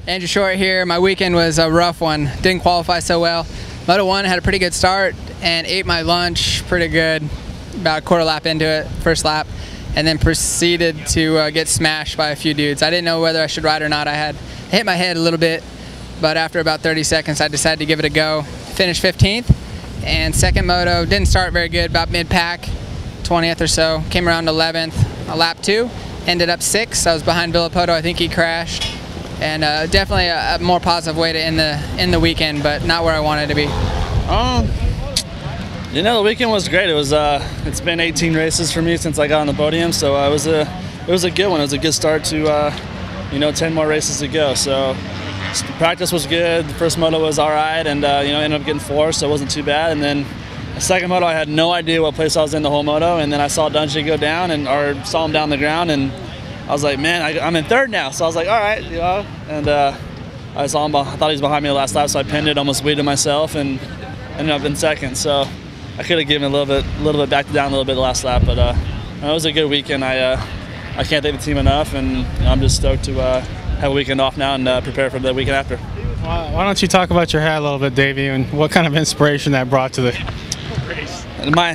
Andrew Short here. My weekend was a rough one. Didn't qualify so well. Moto 1 had a pretty good start and ate my lunch pretty good. About a quarter lap into it, first lap, and then proceeded to get smashed by a few dudes. I didn't know whether I should ride or not. I hit my head a little bit, but after about 30 seconds, I decided to give it a go. Finished 15th, and second moto didn't start very good. About mid-pack, 20th or so. Came around 11th, lap 2. Ended up 6th. I was behind Villopoto. I think he crashed, and definitely a more positive way to end the weekend, but not where I wanted to be. You know, the weekend was great. It was it's been 18 races for me since I got on the podium, so it was a good one. It was a good start to 10 more races to go. So practice was good. The first moto was all right, and ended up getting 4, so it wasn't too bad. And then the second moto, I had no idea what place I was in the whole moto, and then I saw Dungy go down or saw him down the ground, and I was like, man, I'm in third now. So I was like, all right, and I saw him. I thought he was behind me the last lap, so I pinned it, almost weeded myself, and ended up in second. So I could have given a little bit back down a little bit the last lap, but it was a good weekend. I can't thank the team enough, and I'm just stoked to have a weekend off now and prepare for the weekend after. Why don't you talk about your hat a little bit, Davey, and what kind of inspiration that brought to the race? My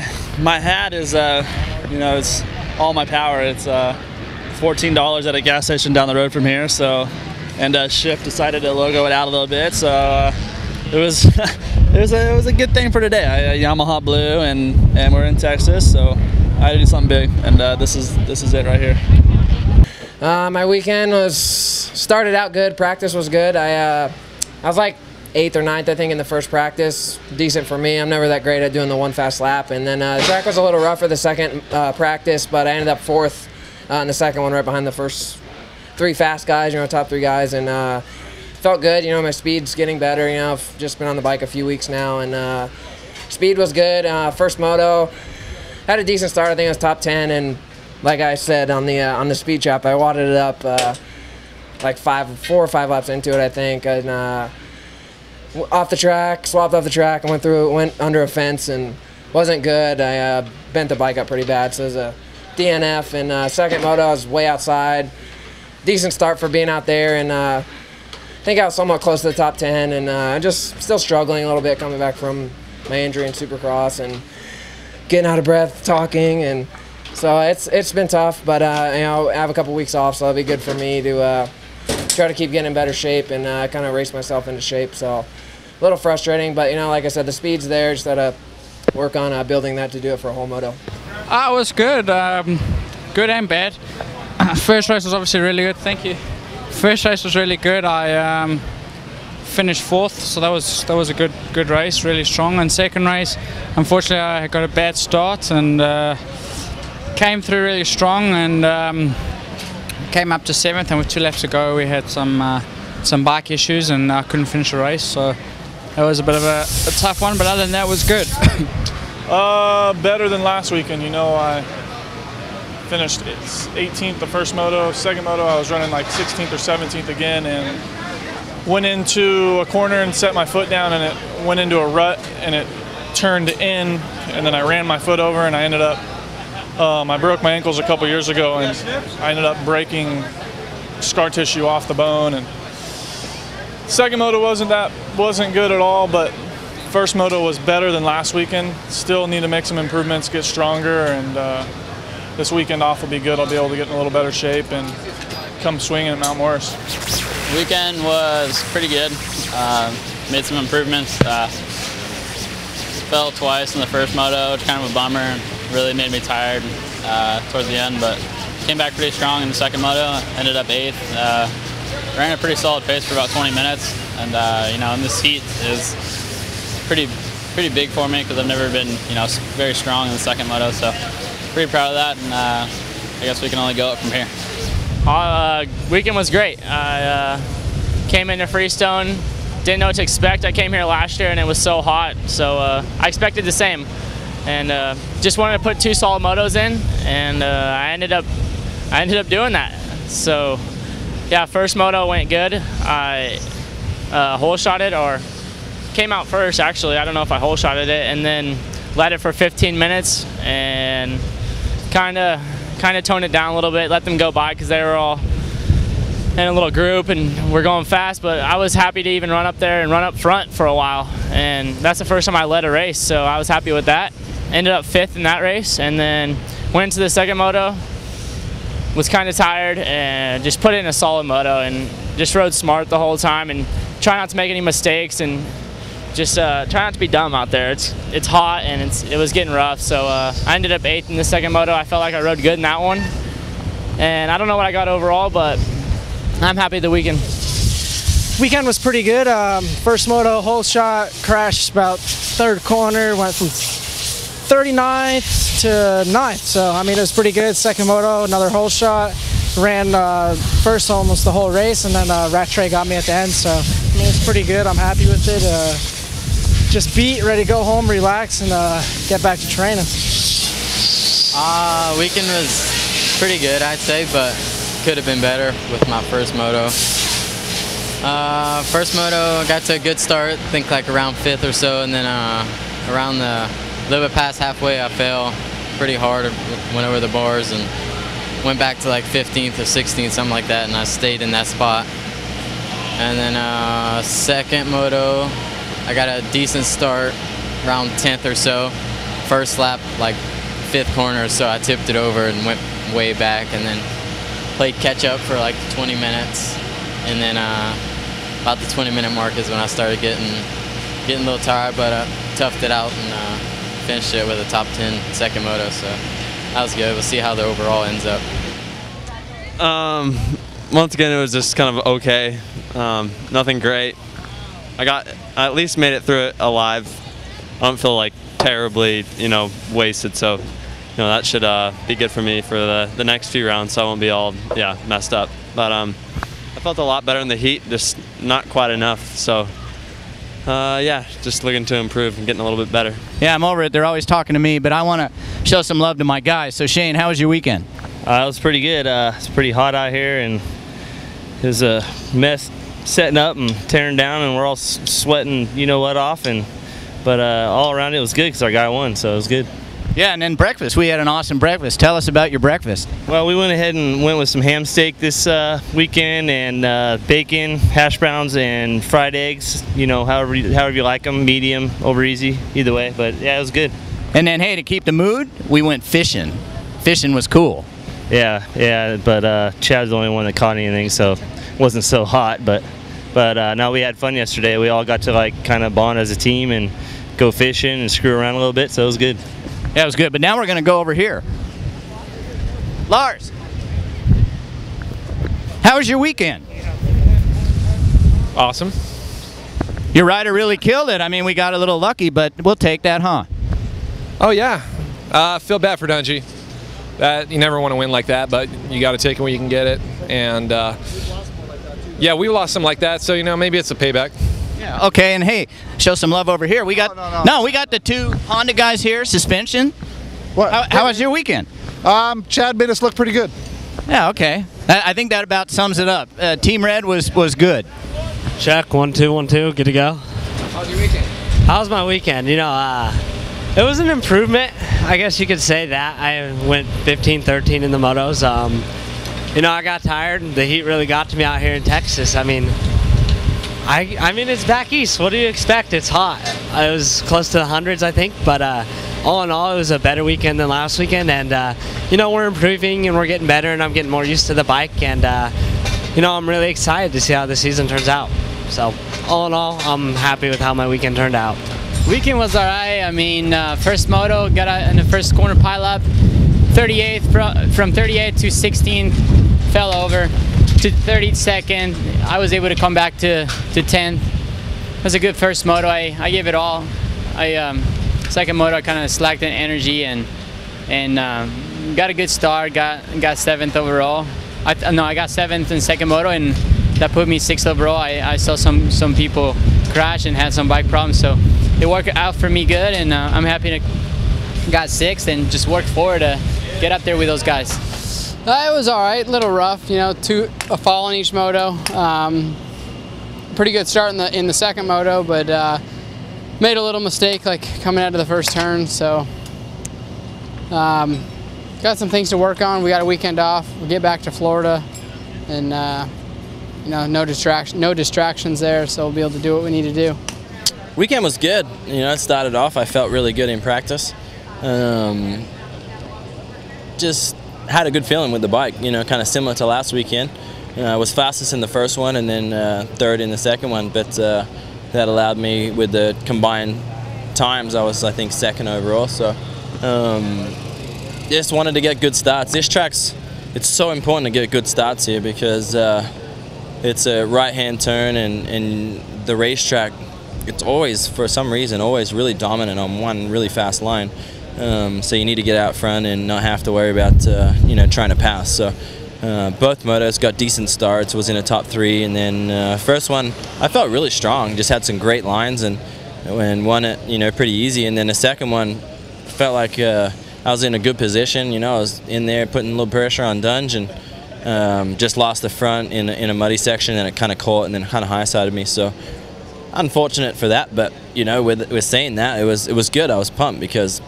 hat is it's all my power. It's $14 at a gas station down the road from here. So, and Shift decided to logo it out a little bit. So it was it was a good thing for today. Yamaha blue, and we're in Texas, so I had to do something big, and this is it right here. My weekend started out good. Practice was good. I was like 8th or 9th, I think, in the first practice. Decent for me. I'm never that great at doing the one fast lap. And then the track was a little rougher the second practice, but I ended up 4th in the second one, right behind the first 3 fast guys, top 3 guys, and felt good. My speed's getting better. I've just been on the bike a few weeks now, and speed was good. First moto had a decent start. I think it was top 10, and like I said on the speed trap, I wadded it up like 4 or 5 laps into it, I think, and off the track, swapped off the track, and went under a fence, and wasn't good. I bent the bike up pretty bad, so it was a DNF. And second moto, I was way outside. Decent start for being out there, and I think I was somewhat close to the top 10, and just still struggling a little bit coming back from my injury in Supercross and getting out of breath talking, and so it's been tough. But I have a couple weeks off, so it'll be good for me to try to keep getting in better shape and kind of race myself into shape. So a little frustrating, but like I said, the speed's there. Just gotta work on building that to do it for a whole moto. It was good, good and bad. First race was obviously really good. Thank you. First race was really good. I finished 4th, so that was a good race, really strong. And second race, unfortunately, I got a bad start and came through really strong, and came up to 7th. And with 2 laps to go, we had some bike issues, and I couldn't finish the race. So it was a bit of a tough one, but other than that, it was good. Better than last weekend. I finished 18th the first moto. Second moto, I was running like 16th or 17th again, and went into a corner and set my foot down, and it went into a rut, and it turned in, and then I ran my foot over, and I ended up I broke my ankles a couple years ago, and I ended up breaking scar tissue off the bone. And second moto wasn't good at all, but first moto was better than last weekend. Still need to make some improvements, get stronger, and this weekend off will be good. I'll be able to get in a little better shape and come swinging at Mount Morris. Weekend was pretty good. Made some improvements. Fell twice in the first moto, which kind of a bummer, and really made me tired towards the end, but came back pretty strong in the second moto. Ended up 8th. Ran a pretty solid pace for about 20 minutes, and and this heat is pretty big for me because I've never been very strong in the second moto, so pretty proud of that, and I guess we can only go up from here. Weekend was great. I came into Freestone, didn't know what to expect. I came here last year and it was so hot, so I expected the same, and just wanted to put 2 solid motos in, and I ended up doing that. So yeah, first moto went good. I hole shot it, or came out first actually. I don't know if I hole shotted it, and then led it for 15 minutes and kind of toned it down a little bit, let them go by because they were all in a little group, and we're going fast, but I was happy to even run up there and run up front for a while, and that's the first time I led a race, so I was happy with that. Ended up 5th in that race, and then went into the second moto, was kind of tired, and just put it in a solid moto, and just rode smart the whole time, and try not to make any mistakes, and just try not to be dumb out there. It's hot, and it was getting rough, so I ended up 8th in the second moto. I felt like I rode good in that one, and I don't know what I got overall, but I'm happy with the weekend. Weekend was pretty good. First moto, whole shot, crashed about 3rd corner, went from 39th to 9th. So, I mean, it was pretty good. Second moto, another whole shot. Ran first almost the whole race, and then Rattray got me at the end. So, I mean, it's pretty good. I'm happy with it. Just beat, ready to go home, relax, and get back to training. Weekend was pretty good, I'd say, but could have been better with my first moto. First moto, got to a good start, I think like around 5th or so, and then around a little bit past halfway, I fell pretty hard, went over the bars, and went back to like 15th or 16th, something like that, and I stayed in that spot. And then second moto, I got a decent start, around 10th or so. First lap, like 5th corner, so I tipped it over and went way back, and then played catch up for like 20 minutes, and then about the 20-minute mark is when I started getting a little tired, but toughed it out and finished it with a top 10 second moto, so that was good. We'll see how the overall ends up. Once again, it was just kind of okay, nothing great. I at least made it through it alive. I don't feel like terribly, wasted, so that should be good for me for the next few rounds, so I won't be all messed up. But I felt a lot better in the heat, just not quite enough. So just looking to improve and getting a little bit better. Yeah, I'm over it. They're always talking to me, but I want to show some love to my guys. So Shane, how was your weekend? It was pretty good. It's pretty hot out here, and it was a mess setting up and tearing down, and we're all sweating what off, but all around it was good because our guy won, so it was good. Yeah, and then breakfast. We had an awesome breakfast. Tell us about your breakfast. Well, we went ahead and went with some ham steak this weekend, and bacon, hash browns, and fried eggs. However you like them, medium, over easy, either way. But yeah, it was good. And then, hey, to keep the mood, we went fishing. Fishing was cool. Yeah, but Chad's the only one that caught anything, so it wasn't so hot. But no, we had fun yesterday. We all got to kind of bond as a team and go fishing and screw around a little bit, so it was good. Yeah, it was good, but now we're going to go over here. Lars, how was your weekend? Awesome. Your rider really killed it. I mean, we got a little lucky, but we'll take that, huh? Oh, yeah. I feel bad for Dungey. You never want to win like that, but you got to take it when you can get it. And, yeah, we lost some like that, so, maybe it's a payback. Yeah, okay, and hey, show some love over here. We got we got the 2 Honda guys here, suspension. What? How was your weekend? Chad made us look pretty good. Yeah, okay. I think that about sums it up. Team Red was good. Check, 1 2 1 2, good to go. How's your weekend? How was my weekend? It was an improvement. I guess you could say that. I went 15-13 in the motos. I got tired, and the heat really got to me out here in Texas. I mean, it's back east. What do you expect? It's hot. It was close to the hundreds, I think, but all in all, it was a better weekend than last weekend, and we're improving and we're getting better, and I'm getting more used to the bike, and I'm really excited to see how the season turns out. So all in all, I'm happy with how my weekend turned out. Weekend was all right. I mean, first moto, got out in the first corner pileup, 38th, from 38 to 16, fell over. To 32nd, I was able to come back to 10th. It was a good first moto. I gave it all. Second moto, I kind of slacked in energy and got a good start. Got 7th overall. I got 7th in second moto, and that put me 6th overall. I saw some people crash and had some bike problems, so it worked out for me good, and I'm happy to got 6th and just worked forward to get up there with those guys. It was all right, a little rough, a fall in each moto. Pretty good start in the second moto, but made a little mistake like coming out of the first turn, so got some things to work on. We got a weekend off. We'll get back to Florida and no distractions there, so we'll be able to do what we need to do. Weekend was good. It started off, I felt really good in practice. Just had a good feeling with the bike, kind of similar to last weekend. I was fastest in the first one and then third in the second one, but that allowed me, with the combined times, I was, I think, second overall. So just wanted to get good starts. This track's, it's so important to get good starts here because it's a right-hand turn, and the racetrack, it's always, for some reason, always really dominant on one really fast line. So you need to get out front and not have to worry about trying to pass. So both motos got decent starts, was in a top 3, and then first one I felt really strong, just had some great lines and won it pretty easy. And then the second one felt like I was in a good position. I was in there putting a little pressure on Dunge, and just lost the front in a muddy section, and it kind of caught and then kind of high-sided me. So unfortunate for that, but with saying that, it was good. I was pumped because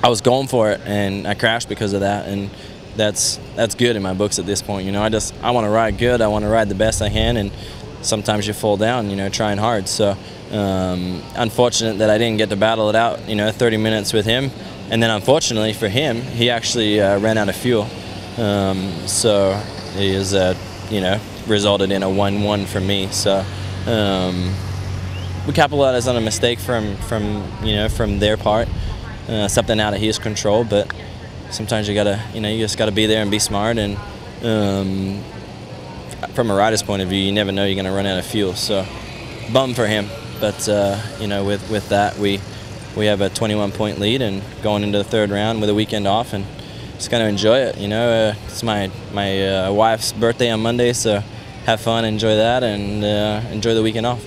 I was going for it, and I crashed because of that, and that's good in my books at this point. I want to ride good. I want to ride the best I can, and sometimes you fall down, trying hard. So unfortunate that I didn't get to battle it out, 30 minutes with him, and then unfortunately for him, he actually ran out of fuel. So it is, resulted in a 1-1 for me. So we capitalized on a mistake from their part. Something out of his control, but sometimes you gotta, you just gotta be there and be smart. And from a rider's point of view, you never know you're gonna run out of fuel. So, bum for him. But with that, we have a 21-point lead and going into the third round with a weekend off, and just gonna enjoy it. It's my wife's birthday on Monday, so have fun, enjoy that, and enjoy the weekend off.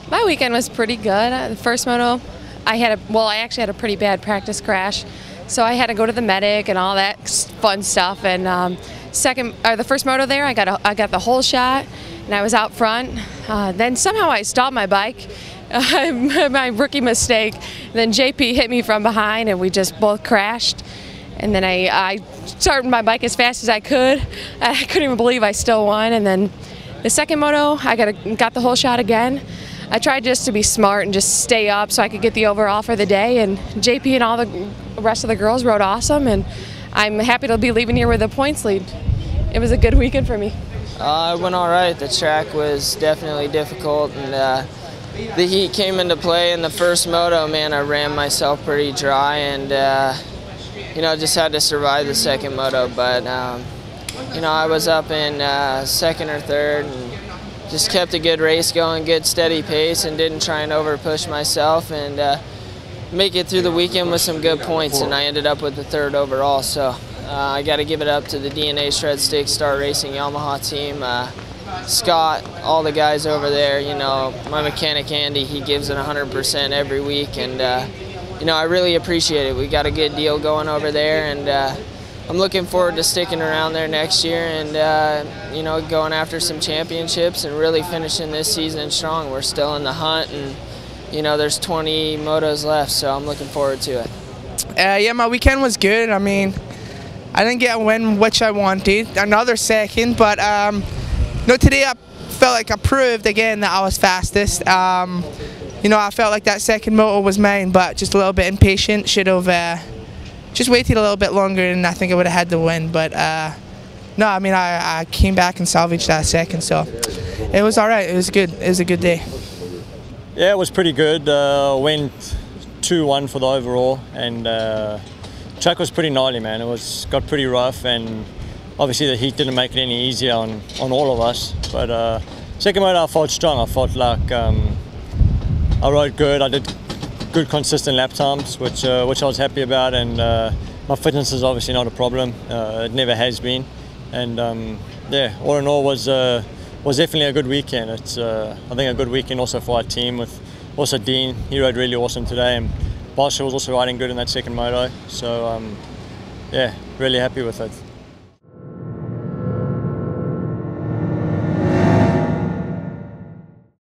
My weekend was pretty good. The first moto, I actually had a pretty bad practice crash, so I had to go to the medic and all that fun stuff. And the first moto there, I got the whole shot, and I was out front. Then somehow I stopped my bike, my rookie mistake. Then JP hit me from behind, and we just both crashed. And then I started my bike as fast as I could. I couldn't even believe I still won. And then the second moto, I got the whole shot again. I tried just to be smart and just stay up so I could get the overall for the day, and JP and all the rest of the girls rode awesome, and I'm happy to be leaving here with a points lead. It was a good weekend for me. It went all right. The track was definitely difficult, and the heat came into play in the first moto. Man, I ran myself pretty dry, and just had to survive the second moto. But I was up in second or third, and just kept a good race going, good steady pace, and didn't try and over push myself, and make it through the weekend with some good points. And I ended up with the third overall. So I got to give it up to the DNA Shred Stick Star Racing Yamaha team, Scott, all the guys over there. My mechanic Andy, he gives it 100% every week, and I really appreciate it. We got a good deal going over there, and I'm looking forward to sticking around there next year and, going after some championships and really finishing this season strong. We're still in the hunt, and, there's 20 motos left, so I'm looking forward to it. Yeah, my weekend was good. I mean, I didn't get a win, which I wanted, another second, but, today I felt like I proved again that I was fastest. I felt like that second moto was mine, but just a little bit impatient. Should have just waited a little bit longer, and I think I would have had the win. But no, I mean, I came back and salvaged that second, so it was all right. It was good. It was a good day. Yeah, it was pretty good. Went 2-1 for the overall, and track was pretty gnarly, man. Got pretty rough, and obviously the heat didn't make it any easier on all of us. But second moto, I felt strong. I felt like I rode good. I did good consistent lap times, which I was happy about, and my fitness is obviously not a problem. It never has been, and yeah, all in all was definitely a good weekend. It's I think a good weekend also for our team, with also Dean. He rode really awesome today, and Barcia was also riding good in that second moto. So yeah, really happy with it.